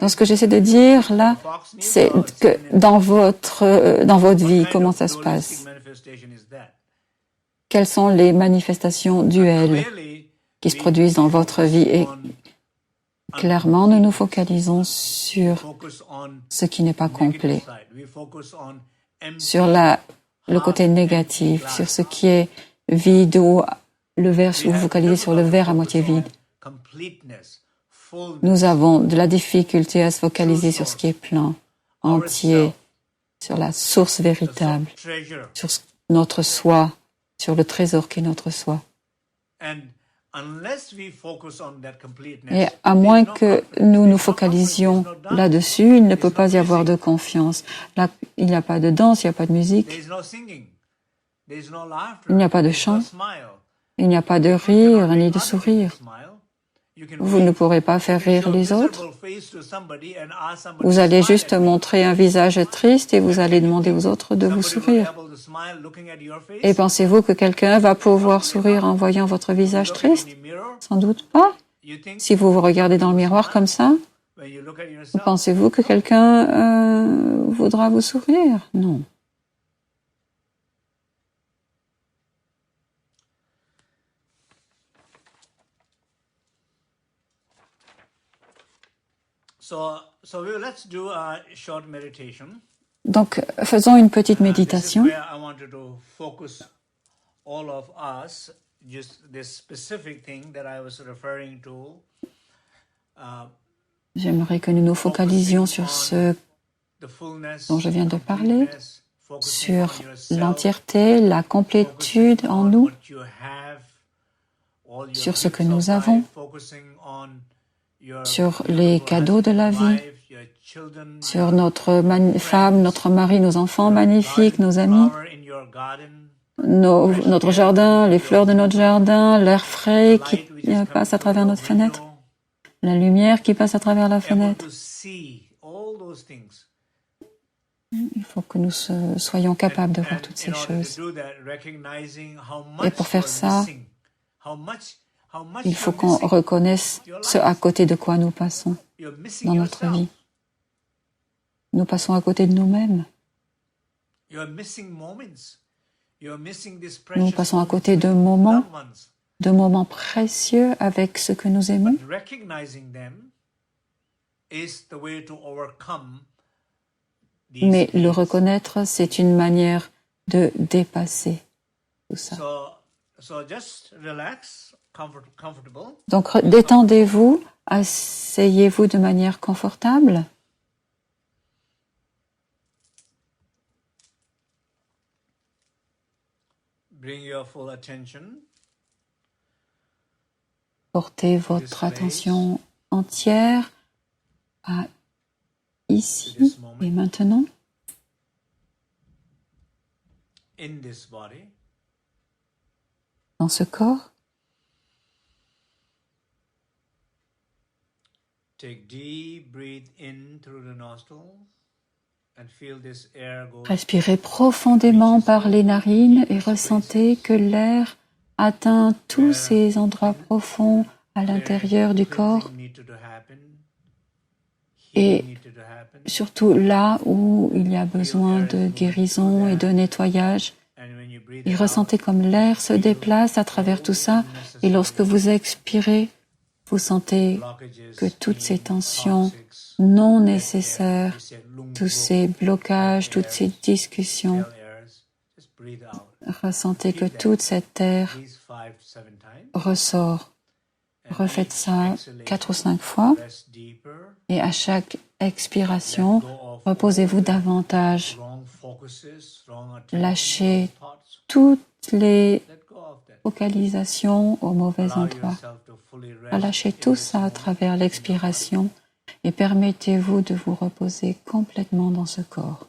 Donc, ce que j'essaie de dire là, c'est que dans votre vie, comment ça se passe? Quelles sont les manifestations duelles qui se produisent dans votre vie? Et clairement, nous nous focalisons sur ce qui n'est pas complet, sur le côté négatif, sur ce qui est vide ou le verre, vous vous focalisez sur le verre à moitié vide. Nous avons de la difficulté à se focaliser sur ce qui est plein, entier, sur la source véritable, sur notre soi, sur le trésor qui est notre soi. Et à moins que nous nous focalisions là-dessus, il ne peut pas y avoir de confiance. Là, il n'y a pas de danse, il n'y a pas de musique, il n'y a pas de chant, il n'y a pas de rire ni de sourire. Vous ne pourrez pas faire rire les autres. Vous allez juste montrer un visage triste et vous allez demander aux autres de vous sourire. Et pensez-vous que quelqu'un va pouvoir sourire en voyant votre visage triste? Sans doute pas. Si vous vous regardez dans le miroir comme ça, pensez-vous que quelqu'un voudra vous sourire? Non. Donc, faisons une petite méditation. J'aimerais que nous nous focalisions sur ce dont je viens de parler, sur l'entièreté, la complétude en nous, sur ce que nous avons, sur les cadeaux de la vie, sur notre femme, notre mari, nos enfants magnifiques, nos amis, notre jardin, les fleurs de notre jardin, l'air frais qui passe à travers notre fenêtre, la lumière qui passe à travers la fenêtre. Il faut que nous soyons capables de voir toutes ces choses. Et pour faire ça, il faut qu'on reconnaisse ce à côté de quoi nous passons dans notre vie. Nous passons à côté de nous-mêmes. Nous passons à côté de moments précieux avec ceux que nous aimons. Mais le reconnaître, c'est une manière de dépasser tout ça. Donc, détendez-vous, asseyez-vous de manière confortable. Portez votre attention entière à ici et maintenant, dans ce corps. Respirez profondément par les narines et ressentez que l'air atteint tous ces endroits profonds à l'intérieur du corps et surtout là où il y a besoin de guérison et de nettoyage. Et ressentez comme l'air se déplace à travers tout ça et lorsque vous expirez, vous sentez que toutes ces tensions non nécessaires, tous ces blocages, toutes ces discussions, ressentez que toute cette air ressort. Refaites ça 4 ou 5 fois et à chaque expiration, reposez-vous davantage. Lâchez toutes les focalisations au mauvais endroit. Relâchez tout ça à travers l'expiration et permettez-vous de vous reposer complètement dans ce corps.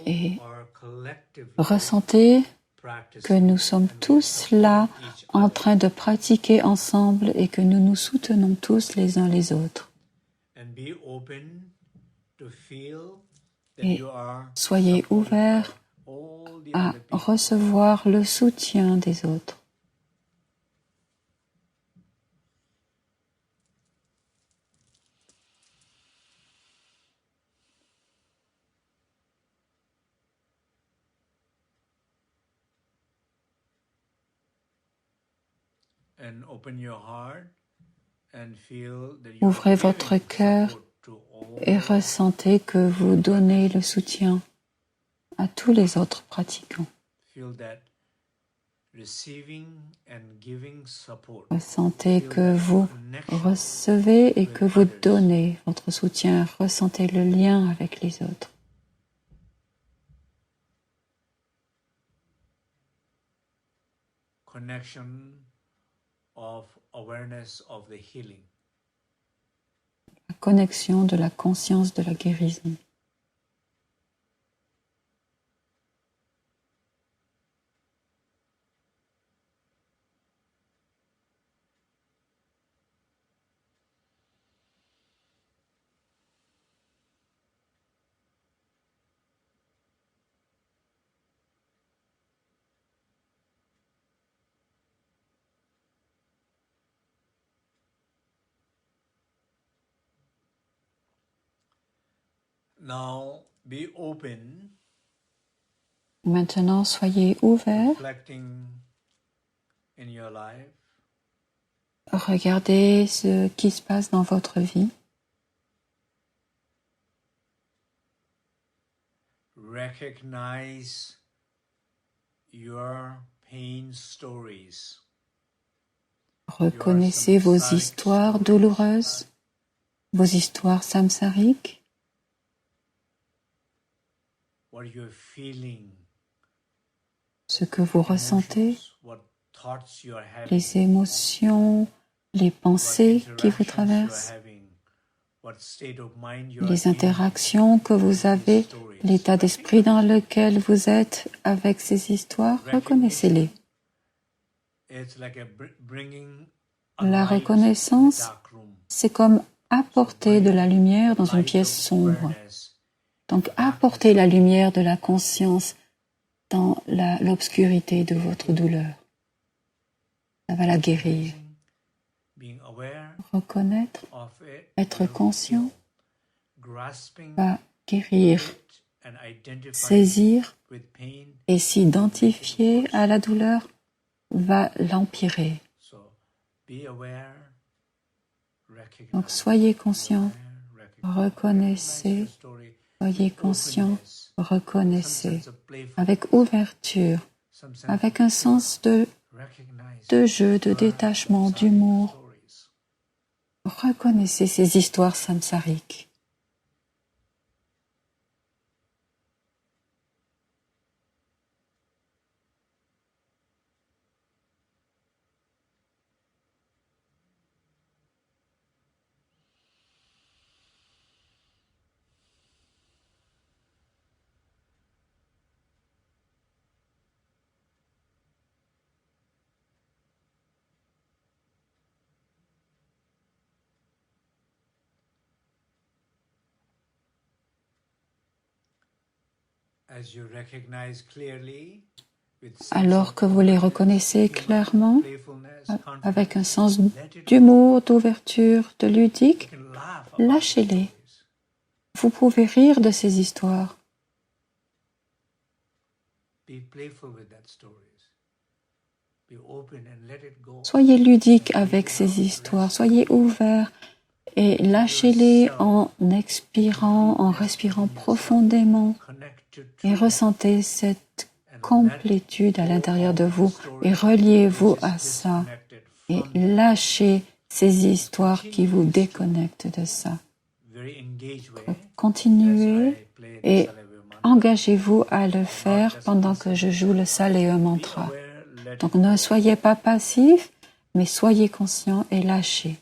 Et ressentez que nous sommes tous là en train de pratiquer ensemble et que nous nous soutenons tous les uns les autres. Et soyez ouverts à recevoir le soutien des autres. Ouvrez votre cœur et ressentez que vous donnez le soutien à tous les autres pratiquants. Ressentez que vous recevez et que vous donnez votre soutien. Ressentez le lien avec les autres. La connexion de la conscience de la guérison. Maintenant, soyez ouverts. Regardez ce qui se passe dans votre vie. Recognize your pain stories. Reconnaissez vos histoires douloureuses. vos histoires samsariques, what you're feeling, ce que vous ressentez, emotions, what thoughts you are having, les émotions, les what pensées qui vous interactions you are traversent, having, what state of mind you are les in interactions que vous with these avez, stories. l'état d'esprit dans lequel vous êtes avec ces histoires, reconnaissez-les. It's like bringing a La light in a reconnaissance, dark room. c'est comme apporter de la lumière dans une Light pièce of sombre. awareness, Donc apportez la lumière de la conscience dans l'obscurité de votre douleur. Ça va la guérir. being aware Reconnaître, of it, être conscient grasping va guérir, it and identifying saisir with pain. et s'identifier à la douleur va l'empirer. So be aware, recognize. Donc soyez conscient, Recognize reconnaissez, the story, soyez conscient, openness, some reconnaissez, sense of playfulness, avec ouverture, some sense avec of un sens recognize de jeu, de your détachement, samsaric d'humour. stories. Reconnaissez ces histoires samsariques. As you recognize clearly, with sense Alors of que vous les openness, reconnaissez humor, clairement, playfulness, avec un confidence, sens let it go. d'humour, d'ouverture, de ludique, You can laugh about lâchez-les. these stories. Vous pouvez rire de ces histoires. Be playful with that stories. Be open and let it go. Soyez ludique avec ces histoires, soyez ouverts et lâchez-les en expirant, en respirant profondément Connected et to ressentez cette complétude à l'intérieur de vous et reliez-vous à ça et lâchez ces histoires qui vous déconnectent de ça. very engaged way. Continuez As I play the et Salve mantra. engagez-vous à le faire pendant que je joue le Salve Be mantra. aware, let Donc it ne go. soyez pas passif, mais soyez conscient et lâchez.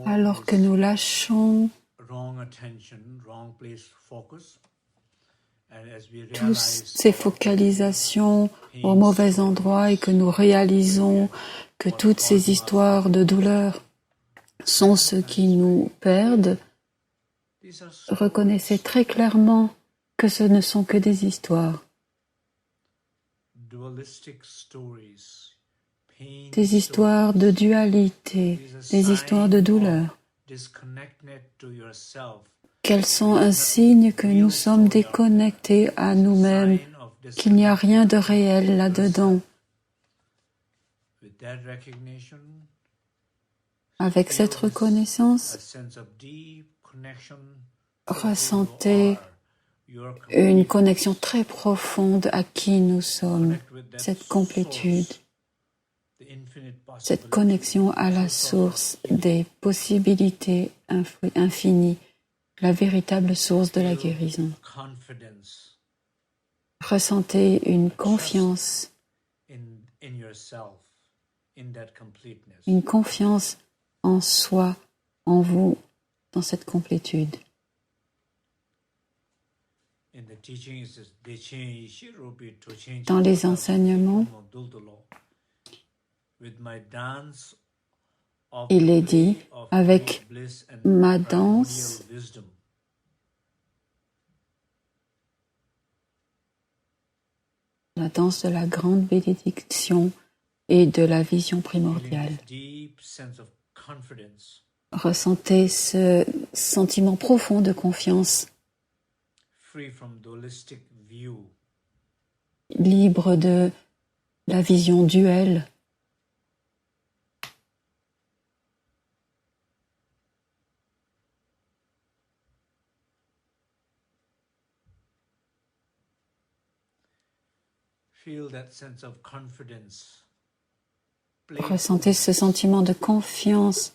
Alors que nous lâchons toutes ces focalisations au mauvais endroit et que nous réalisons que toutes ces histoires de douleur sont ce qui nous perdent, reconnaissez très clairement que ce ne sont que des histoires. Des histoires de dualité, des histoires de douleur. Qu'elles sont un signe que nous sommes déconnectés à nous-mêmes, qu'il n'y a rien de réel là-dedans. Avec cette reconnaissance, ressentez une connexion très profonde à qui nous sommes, cette complétude, cette connexion à la source des possibilités infinies, la véritable source de la guérison. Ressentez une confiance en soi, en vous, dans cette complétude. Dans les enseignements, il est dit, avec ma danse, la danse de la grande bénédiction et de la vision primordiale. Ressentez ce sentiment profond de confiance, libre de la vision duelle. Ressentez ce sentiment de confiance,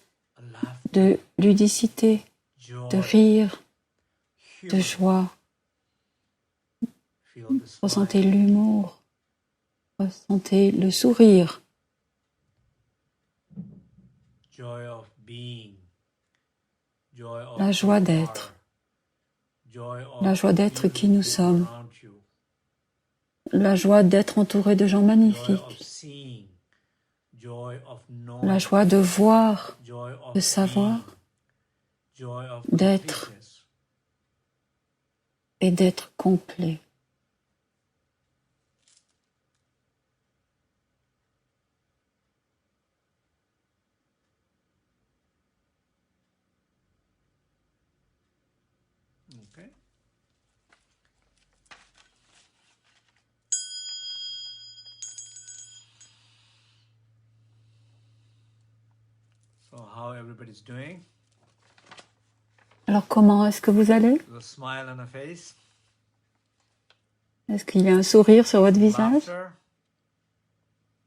de ludicité, de rire, de joie. Ressentez l'humour, ressentez le sourire. La joie d'être qui nous sommes. La joie d'être entouré de gens magnifiques. La joie de voir, de savoir, d'être et d'être complet. Okay. So how everybody's doing? Alors comment est-ce que vous allez? A smile on the face. Est-ce qu'il y a un sourire sur votre visage? Laughter,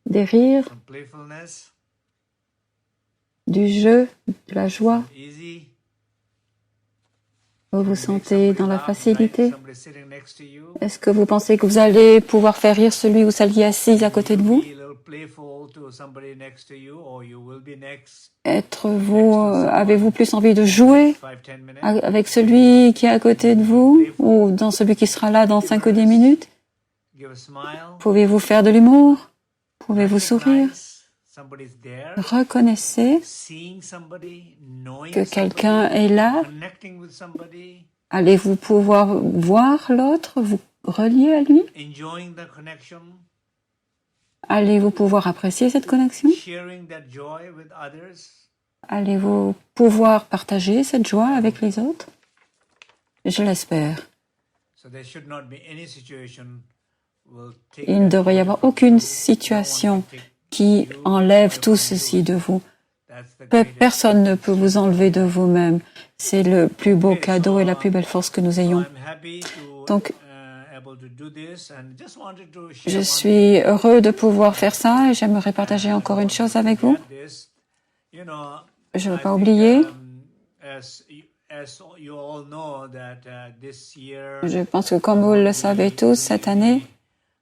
Des rires, some playfulness, du jeu, de la joie? easy. Vous vous sentez dans la facilité? Somebody sitting next to you. Est-ce que vous pensez que vous allez pouvoir faire rire celui ou celle qui est assise à côté de vous? Be a little playful to somebody next to you, or you will be next Avez-vous plus envie de jouer 5-10 minutes. avec celui qui est à côté de vous ou dans celui qui sera là dans 5 ou 10 minutes? Give a smile. Pouvez-vous faire de l'humour? Pouvez-vous sourire? Recognize somebody's there. Reconnaissez Seeing somebody, knowing que somebody, quelqu'un est là. connecting with somebody, Allez-vous pouvoir voir l'autre, vous relier à lui? enjoying the connection, Allez-vous pouvoir apprécier cette connexion? sharing that joy with others. Allez-vous pouvoir partager cette joie avec les autres? Je l'espère. So there should not be any situation will take Il ne devrait y avoir aucune situation qui enlève tout ceci de vous. that's the greatest. Personne ne peut vous enlever de vous-même. C'est le plus beau cadeau et la plus belle force que nous ayons. I'm happy to Donc, able to do this and just wanted to share je one suis heureux de pouvoir faire ça et j'aimerais partager encore une chose avec vous. this. You know, Je ne veux I pas think, oublier. as you all know that this year Je pense que comme vous le savez tous, cette année,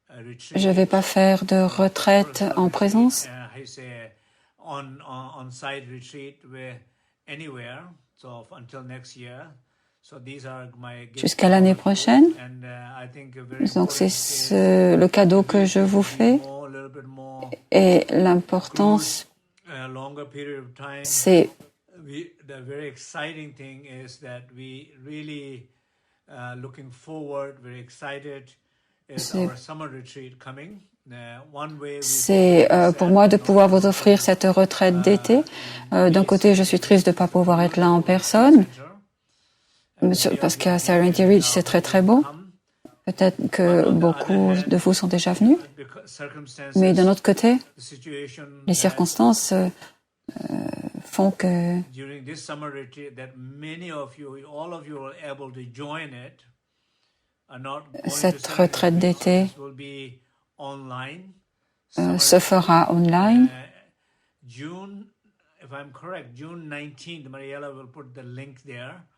retreat, je ne vais pas faire de retraite en présence. he say on-site retreat anywhere. So until next year. So these are my gifts. Jusqu'à l'année prochaine. And I think donc c'est le cadeau que je vous fais. Et l'importance, c'est the very exciting thing is that we really looking forward, very excited is our summer retreat coming. C'est pour moi de pouvoir vous offrir cette retraite d'été. D'un côté, je suis triste de ne pas pouvoir être là en personne, parce qu'à Serenity Ridge, c'est très très beau. Peut-être que beaucoup de vous sont déjà venus. Mais d'un autre côté, les circonstances font que cette retraite d'été se fera online.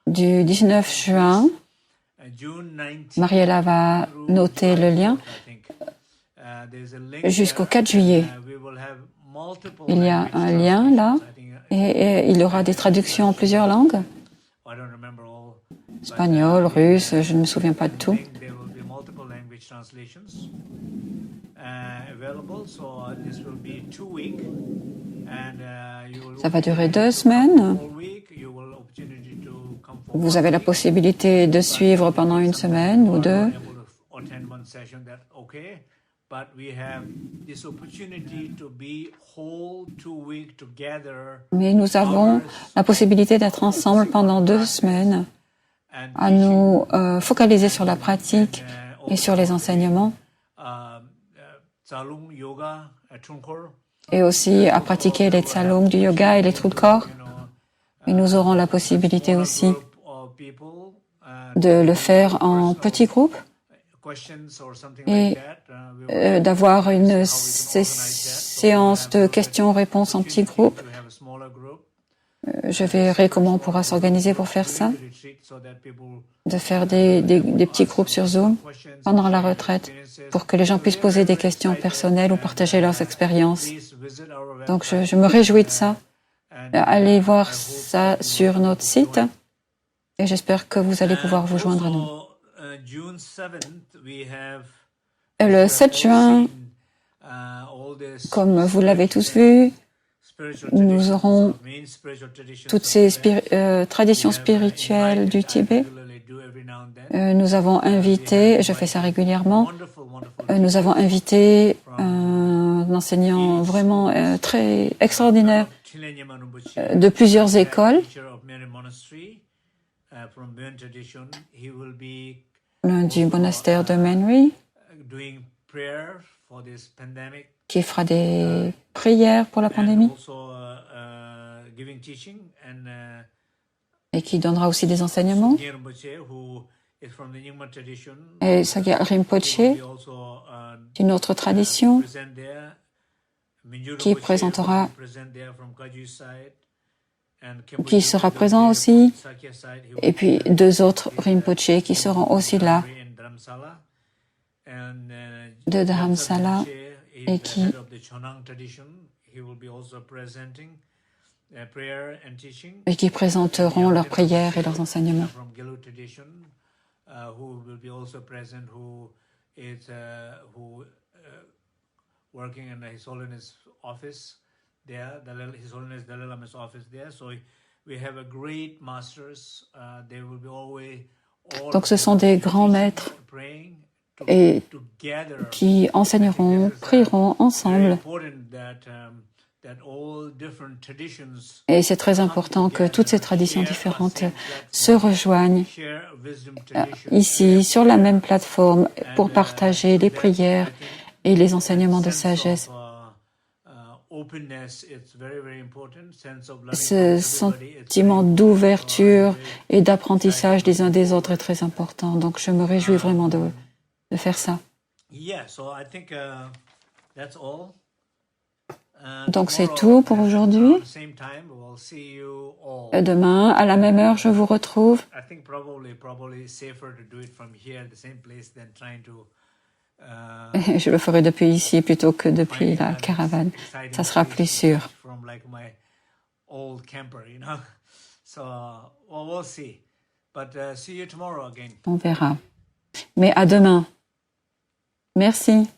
Du 19 juin, Mariella va noter le lien jusqu'au 4 juillet. Il y a un lien là et il y aura des traductions en plusieurs langues. Espagnol, russe, je ne me souviens pas de tout. Ça va durer 2 semaines. Vous avez la possibilité de suivre pendant 1 semaine ou 2. Mais nous avons la possibilité d'être ensemble pendant 2 semaines, à nous focaliser sur la pratique et sur les enseignements, et aussi à pratiquer les tsalung du yoga et les trous de corps. Et nous aurons la possibilité aussi de le faire en petits groupes et d'avoir une séance de questions-réponses en petits groupes. Je verrai comment on pourra s'organiser pour faire ça, de faire des petits groupes sur Zoom pendant la retraite pour que les gens puissent poser des questions personnelles ou partager leurs expériences. Donc je me réjouis de ça. Allez voir ça sur notre site et j'espère que vous allez pouvoir vous joindre à nous. Le 7 juin, comme vous l'avez tous vu, nous aurons toutes ces traditions spirituelles du Tibet. Nous avons invité, je fais ça régulièrement, nous avons invité un enseignant vraiment très extraordinaire de plusieurs écoles. L'un du monastère de Menri, qui fera des prières pour la pandémie et qui donnera aussi des enseignements. Et Sagya Rinpoche, d'une autre tradition, qui présentera, qui sera présent aussi, et puis 2 autres Rinpoche qui seront aussi là, de Dharamsala, et qui présenteront leurs prières et leurs enseignements. Donc ce sont des grands maîtres et qui enseigneront, prieront ensemble. Et c'est très important que toutes ces traditions différentes se rejoignent ici, sur la même plateforme, pour partager les prières et les enseignements de sagesse. Ce sentiment d'ouverture et d'apprentissage des uns des autres est très important. Donc, je me réjouis vraiment de faire ça. Donc, c'est tout pour aujourd'hui. Demain, à la même heure, je vous retrouve. Je le ferai depuis ici plutôt que depuis la caravane. Ça sera plus sûr. like my old camper, you know. So, well, we'll see. But see you tomorrow again. On verra. Mais à demain. Merci.